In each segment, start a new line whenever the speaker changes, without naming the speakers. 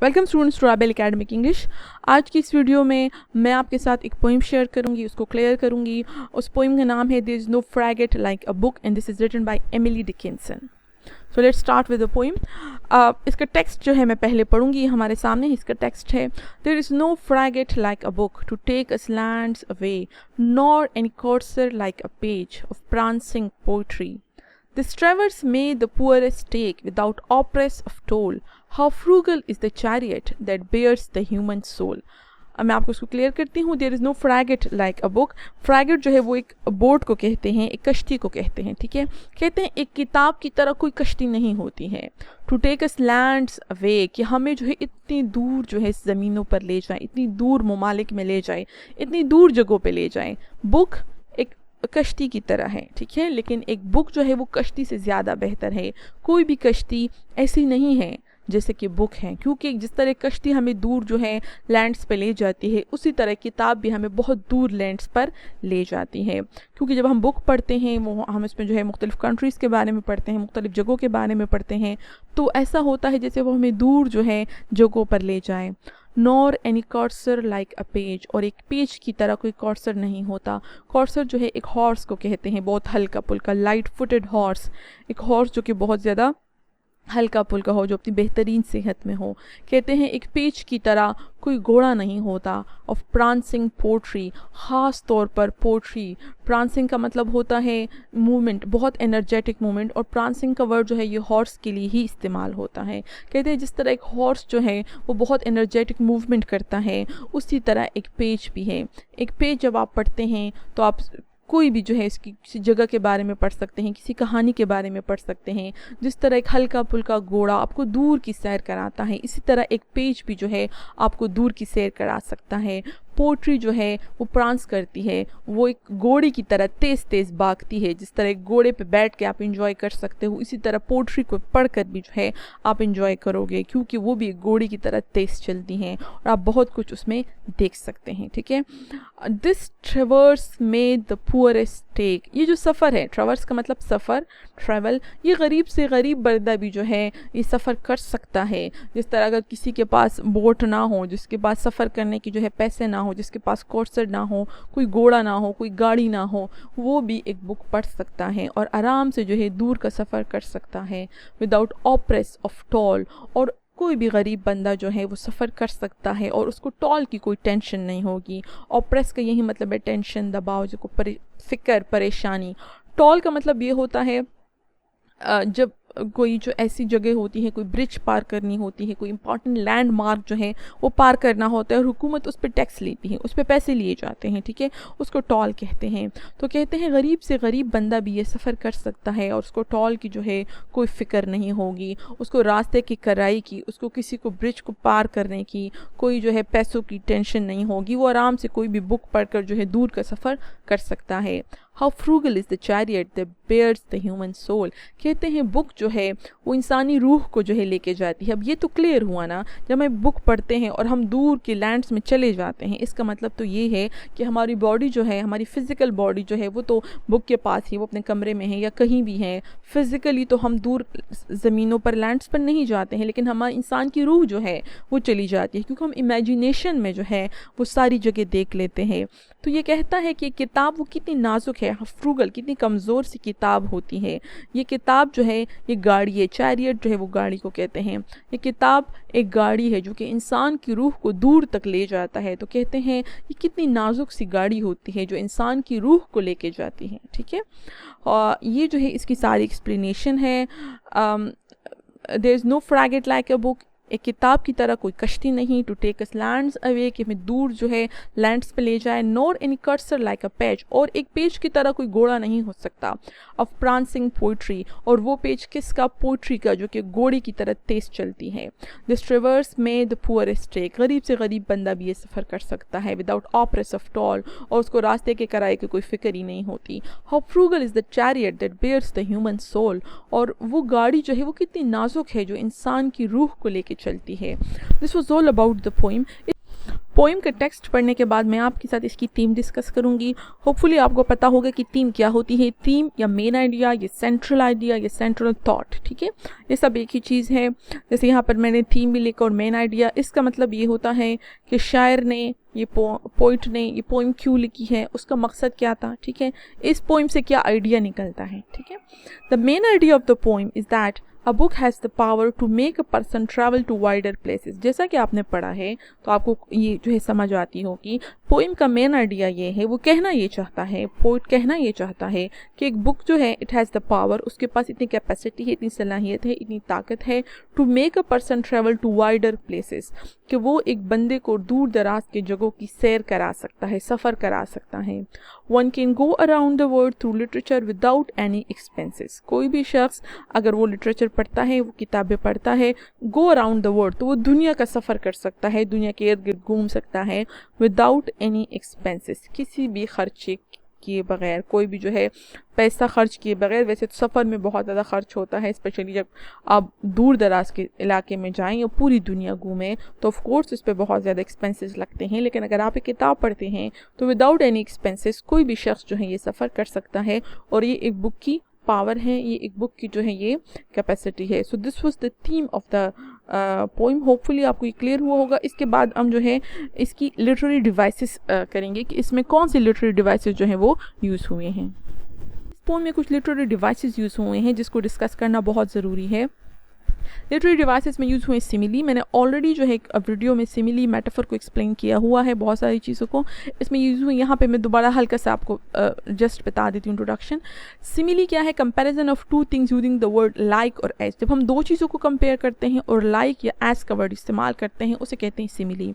Welcome students to Abel academic English. आज की इस वीडियो में मैं आपके साथ एक पोइम शेयर करूंगी, उसको क्लियर करूंगी। उस पोइम का नाम है there is no frigate like a book and this is written by Emily Dickinson. So let's start with the poem. इसका टेक्स्ट जो है मैं पहले पढ़ूंगी, हमारे सामने इसका टेक्स्ट है। There is no frigate like a book to take us lands away, nor any courser like a page of prancing poetry. This traverse may the poorest take without oppress of toll. How frugal is the chariot that bears the human soul. अब मैं आपको इसको clear करती हूँ। There is no frigate like a book. Frigate जो है वो एक बोट को कहते हैं, एक कश्ती को कहते हैं, ठीक है। कहते हैं एक किताब की तरह कोई कश्ती नहीं होती है। To take us lands away, कि हमें जो है इतनी दूर जो है ज़मीनों पर ले जाए, इतनी दूर ममालिक में ले जाए, इतनी दूर जगहों पर ले जाए। बुक एक कश्ती की तरह है, ठीक है, लेकिन एक बुक जो है वो कश्ती से ज़्यादा बेहतर है। कोई भी कश्ती ऐसी नहीं है जैसे कि बुक है, क्योंकि जिस तरह कश्ती हमें दूर जो है लैंड्स पे ले जाती है, उसी तरह किताब भी हमें बहुत दूर लैंड्स पर ले जाती है। क्योंकि जब हम बुक पढ़ते हैं वो हम इसमें जो है मुख्तलिफ़ कंट्रीज़ के बारे में पढ़ते हैं, मुख्तलिफ़ जगहों के बारे में पढ़ते हैं, तो ऐसा होता है जैसे वो हमें दूर जो है जगहों पर ले जाए। Nor any Corsair like a page, और एक पेज की तरह कोई कॉर्सर नहीं होता। कॉर्सर जो है एक हॉर्स को कहते हैं, बहुत हल्का पुल्का, लाइट फुटेड हॉर्स, एक हॉर्स जो कि बहुत ज़्यादा हल्का पुल्का हो, जो अपनी बेहतरीन सेहत में हो। कहते हैं एक पेज की तरह कोई घोड़ा नहीं होता। ऑफ प्रांसिंग पोट्री, ख़ास तौर पर पोट्री। प्रांसिंग का मतलब होता है मूवमेंट, बहुत एनर्जेटिक मूवमेंट, और प्रांसिंग का वर्ड जो है ये हॉर्स के लिए ही इस्तेमाल होता है। कहते हैं जिस तरह एक हॉर्स जो है वो बहुत एनर्जेटिक मूवमेंट करता है, उसी तरह एक पेज भी है। एक पेज जब आप पढ़ते हैं तो आप कोई भी जो है इसकी किसी जगह के बारे में पढ़ सकते हैं, किसी कहानी के बारे में पढ़ सकते हैं। जिस तरह एक हल्का फुल्का घोड़ा आपको दूर की सैर कराता है, इसी तरह एक पेज भी जो है आपको दूर की सैर करा सकता है। पोट्री जो है वो प्रांस करती है, वो एक घोड़े की तरह तेज़ तेज़ भागती है। जिस तरह एक घोड़े पे बैठ के आप इंजॉय कर सकते हो, इसी तरह पोट्री को पढ़कर भी जो है आप इंजॉय करोगे, क्योंकि वो भी एक घोड़े की तरह तेज़ चलती हैं और आप बहुत कुछ उसमें देख सकते हैं, ठीक है। This traverse made the poorest take, ये जो सफ़र है, ट्रेवर्स का मतलब सफ़र, ट्रैवल, ये गरीब से गरीब बंदा भी जो है ये सफ़र कर सकता है। जिस तरह अगर किसी के पास बोट ना हो, जिसके पास सफ़र करने की जो है पैसे ना हो, जिसके पास कोर्सर ना हो, कोई घोड़ा ना हो, कोई गाड़ी ना हो, वो भी एक बुक पढ़ सकता है और आराम से जो है दूर का सफ़र कर सकता है विदाउट ऑप्रेस ऑफ टॉल। और कोई भी गरीब बंदा जो है वो सफ़र कर सकता है और उसको टॉल की कोई टेंशन नहीं होगी। ऑप्रेस का यही मतलब है टेंशन, दबाव, जो को फ़िक्र, परेशानी। टॉल का मतलब ये होता है जब कोई जो ऐसी जगह होती है, कोई ब्रिज पार करनी होती है, कोई इंपॉर्टेंट लैंडमार्क जो है वो पार करना होता है और हुकूमत उस पर टैक्स लेती है, उस पर पैसे लिए जाते हैं, ठीक है, उसको टॉल कहते हैं। तो कहते हैं गरीब से गरीब बंदा भी ये सफ़र कर सकता है और उसको टॉल की जो है कोई फ़िक्र नहीं होगी, उसको रास्ते की कराई की, उसको किसी को ब्रिज को पार करने की कोई जो है पैसों की टेंशन नहीं होगी। वो आराम से कोई भी बुक पढ़कर जो है दूर का सफ़र कर सकता है। How frugal is the chariot that bears the human soul, कहते हैं बुक जो है वो इंसानी रूह को जो है लेके जाती है। अब ये तो क्लियर हुआ ना, जब हम बुक पढ़ते हैं और हम दूर के लैंड्स में चले जाते हैं, इसका मतलब तो ये है कि हमारी बॉडी जो है, हमारी फ़िज़िकल बॉडी जो है वो तो बुक के पास ही, वो अपने कमरे में है या कहीं भी है। फ़िज़िकली तो हम दूर ज़मीनों पर, लैंड्स पर नहीं जाते हैं, लेकिन हमारे इंसान की रूह जो है वो चली जाती है, क्योंकि हम इमेजिनेशन में जो है वो सारी जगह देख लेते हैं। तो ये कहता है कि किताब वो कितनी नाजुक है, फ्रूगल, कितनी कमज़ोर सी किताब होती है। ये किताब जो है ये गाड़ी है, चैरियट जो है वो गाड़ी को कहते हैं। ये किताब एक गाड़ी है जो कि इंसान की रूह को दूर तक ले जाता है। तो कहते हैं ये कितनी नाजुक सी गाड़ी होती है जो इंसान की रूह को लेके जाती है, ठीक है। और ये जो है इसकी सारी एक्सप्लेनेशन है। There is no frigate like a book, एक किताब की तरह कोई कश्ती नहीं। To take us lands away, कि हमें दूर जो है लैंड्स पे ले जाए। Nor any courser like a page, और एक पेज की तरह कोई घोड़ा नहीं हो सकता। ऑफ प्रांसिंग पोइट्री, और वो पेज किसका, पोइट्री का, जो कि घोड़े की तरह तेज चलती है। दिस ट्रेवर्स में द पुअरेस्ट टेक, गरीब से गरीब बंदा भी ये सफ़र कर सकता है विदाउट ऑप्रेस ऑफ टॉल, और उसको रास्ते के किराए की कोई फ़िक्र ही नहीं होती। How frugal is the chariot that bears the human soul, और वो गाड़ी जो है वो कितनी नाजुक है जो इंसान की रूह को लेके चलती है। This was all about the poem. Poem का टेक्स्ट पढ़ने के बाद मैं आपके साथ इसकी थीम डिस्कस करूंगी। होपफुली आपको पता होगा कि थीम क्या होती है। थीम या मेन आइडिया या सेंट्रल आइडिया या सेंट्रल थॉट, ठीक है, ये सब एक ही चीज़ है। जैसे यहाँ पर मैंने थीम भी लिखा और मेन आइडिया, इसका मतलब ये होता है कि शायर ने ये पोइट ने ये पोइम क्यों लिखी है, उसका मकसद क्या था, ठीक है, इस पोइम से क्या आइडिया निकलता है, ठीक है। The main idea of the poem is that A book has the power to make a person travel to wider places। जैसा कि आपने पढ़ा है तो आपको ये जो है समझ आती होगी। पोइम का मेन आइडिया ये है, वो कहना ये चाहता है, पोइट कहना ये चाहता है कि एक बुक जो है इट हैज़ द पावर, उसके पास इतनी कैपेसिटी है, इतनी सलाहियत है, इतनी ताकत है to make a person travel to wider places, कि वो एक बंदे को दूर दराज के जगहों की सैर करा सकता है, सफ़र करा सकता है। One can go around the world through literature without any expenses. कोई भी शख्स अगर वो लिटरेचर पढ़ता है, वो किताबें पढ़ता है, गो अराउंड द वर्ल्ड, तो वो दुनिया का सफ़र कर सकता है, दुनिया के इर्द गिर्द घूम सकता है विदाउट एनी एक्सपेंसेस, किसी भी खर्चे किए बगैर, कोई भी जो है पैसा खर्च किए बगैर। वैसे तो सफ़र में बहुत ज़्यादा खर्च होता है, स्पेशली जब आप दूर दराज के इलाके में जाएं या पूरी दुनिया घूमें तो ऑफ कोर्स इस पर बहुत ज़्यादा एक्सपेंसेस लगते हैं। लेकिन अगर आप एक किताब पढ़ते हैं तो विदाउट एनी एक्सपेंसेस कोई भी शख्स जो है ये सफ़र कर सकता है, और ये एक बुक की पावर है, ये एक बुक की जो है ये कैपेसिटी है। So this was the theme of the poem. Hopefully आपको ये क्लियर हुआ होगा। इसके बाद हम जो है इसकी लिटरेरी डिवाइसेस करेंगे कि इसमें कौन सी लिटरेरी डिवाइसेस जो हैं वो यूज़ हुए हैं। इस पोइम में कुछ लिटरेरी डिवाइसेस यूज़ हुए हैं जिसको डिस्कस करना बहुत ज़रूरी है। लिटरेरी डिवाइसेस में यूज़ हुए सिमिली। मैंने ऑलरेडी जो है एक वीडियो में सिमिली मेटाफर को एक्सप्लेन किया हुआ है, बहुत सारी चीज़ों को इसमें यूज़ हुई। यहाँ पे मैं दोबारा हल्का सा आपको जस्ट बता देती हूँ इंट्रोडक्शन। सिमिली क्या है? Comparison of two things using the word like और एज। जब हम दो चीज़ों को कंपेयर करते हैं और लाइक या एज का वर्ड इस्तेमाल करते हैं उसे कहते हैं सिमिली।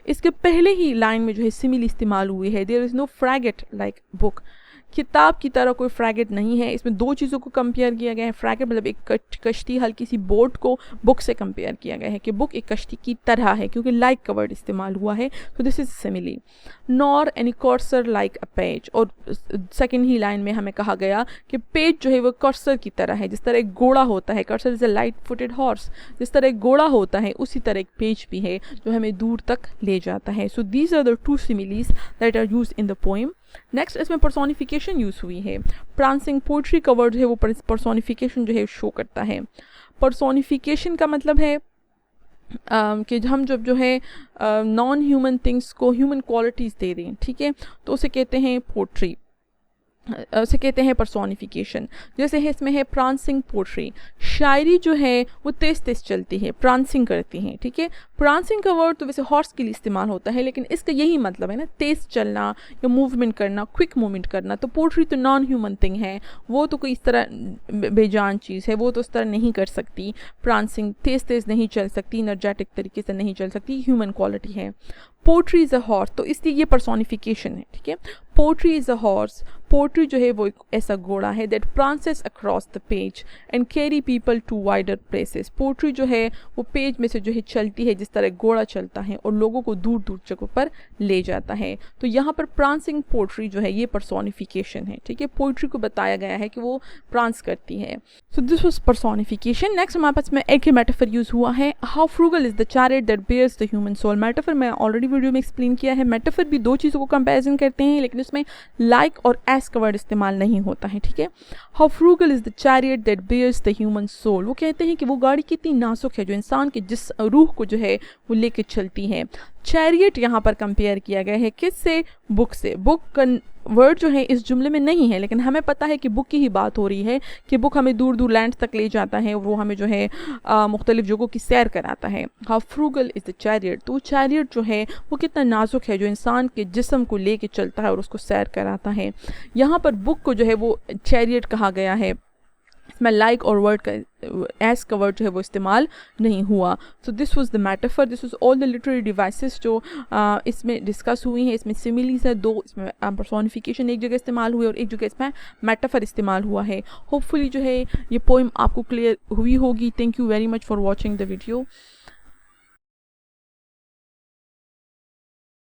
इसके पहले ही लाइन में जो है सिमिली इस्तेमाल हुई है, there is no frigate like book. किताब की तरह कोई फ्रैगेट नहीं है। इसमें दो चीज़ों को कंपेयर किया गया है। फ्रैगेट मतलब एक कश्ती, हल्की सी बोट को बुक से कंपेयर किया गया है कि बुक एक कश्ती की तरह है, क्योंकि लाइक का वर्ड इस्तेमाल हुआ है। तो this is simile. Nor any courser like a page. और सेकेंड ही लाइन में हमें कहा गया कि पेज जो है वो कर्सर की तरह है, जिस तरह एक घोड़ा होता है, cursor is a light footed horse, जिस तरह एक घोड़ा होता है उसी तरह एक पेज भी है जो हमें दूर तक ले जाता है। So these are the two similes that are used in the poem. Next इसमें पर्सोनिफिकेशन यूज़ हुई है। प्रांसिंग पोइट्री का वर्ड है वो पर्सोनिफिकेशन जो है शो करता है। पर्सोनिफिकेशन का मतलब है कि हम जब जो है नॉन ह्यूमन थिंग्स को ह्यूमन क्वालिटीज़ दे दें, ठीक है, तो उसे कहते हैं पोट्री, उसे कहते हैं पर्सोनिफिकेशन। जैसे है इसमें है प्रांसिंग पोट्री। शायरी जो है वो तेज़ तेज़ चलती है, प्रांसिंग करती हैं, ठीक है। प्रांसिंग का वर्ड तो वैसे हॉर्स के लिए इस्तेमाल होता है, लेकिन इसका यही मतलब है ना, तेज़ चलना या मूवमेंट करना, क्विक मूवमेंट करना। तो पोट्री तो नॉन ह्यूमन थिंग है, वो तो कोई इस तरह बेजान चीज़ है, वो तो इस तरह नहीं कर सकती। प्रांसिंग तेज़ तेज़ नहीं चल सकती, एनर्जेटिक तरीके से नहीं चल सकती, ह्यूमन क्वालिटी है। पोट्री इज़ अ हॉर्स, तो इसलिए ये पर्सोनिफिकेशन है, ठीक है। Poetry is a horse, poetry जो है वो एक ऐसा घोड़ा है that prances across the page and carry people to wider places. Poetry जो है वो पेज में से जो है चलती है जिस तरह घोड़ा चलता है और लोगों को दूर दूर जगहों पर ले जाता है। तो यहाँ पर प्रांसिंग पोट्री जो है ये पर्सोनिफिकेशन है, ठीक है। पोट्री को बताया गया है कि वो प्रांस करती है। So this was personification. Next हमारे पास में एक मेटाफर यूज़ हुआ है, how frugal is the chariot that bears the human soul. Metaphor मैं ऑलरेडी वीडियो में एक्सप्लेन किया है। मेटाफर भी दो चीज़ों को कंपेरिजन करते हैं, लेकिन उसमें लाइक और एस का वर्ड इस्तेमाल नहीं होता है, ठीक है। How frugal is the chariot that bears the human soul. वो कहते हैं कि वो गाड़ी कितनी नाजुक है जो इंसान के जिस रूह को जो है वो लेके चलती है। चैरियट यहाँ पर कंपेयर किया गया है किससे? बुक से। बुक का वर्ड जो है इस जुमले में नहीं है, लेकिन हमें पता है कि बुक की ही बात हो रही है कि बुक हमें दूर दूर लैंड तक ले जाता है, वो हमें जो है मुख्तलिफ जगहों की सैर कराता है। How frugal is the chariot. तो चैरियट जो है वो कितना नाजुक है जो इंसान के जिस्म को लेके चलता है और उसको सैर कराता है। यहाँ पर बुक को जो है वो चैरियट कहा गया है, इसमें लाइक और वर्ड का एस का वर्ड जो है वो इस्तेमाल नहीं हुआ। सो this was the metaphor, this was all the literary devices जो इसमें डिस्कस हुई हैं। इसमें सिमिलीज है दो, इसमें पर्सोनिफिकेशन एक जगह इस्तेमाल हुई और एक जगह इसमें मेटाफर इस्तेमाल हुआ है। होपफुली जो है ये पोइम आपको क्लियर हुई होगी। Thank you very much for watching the video.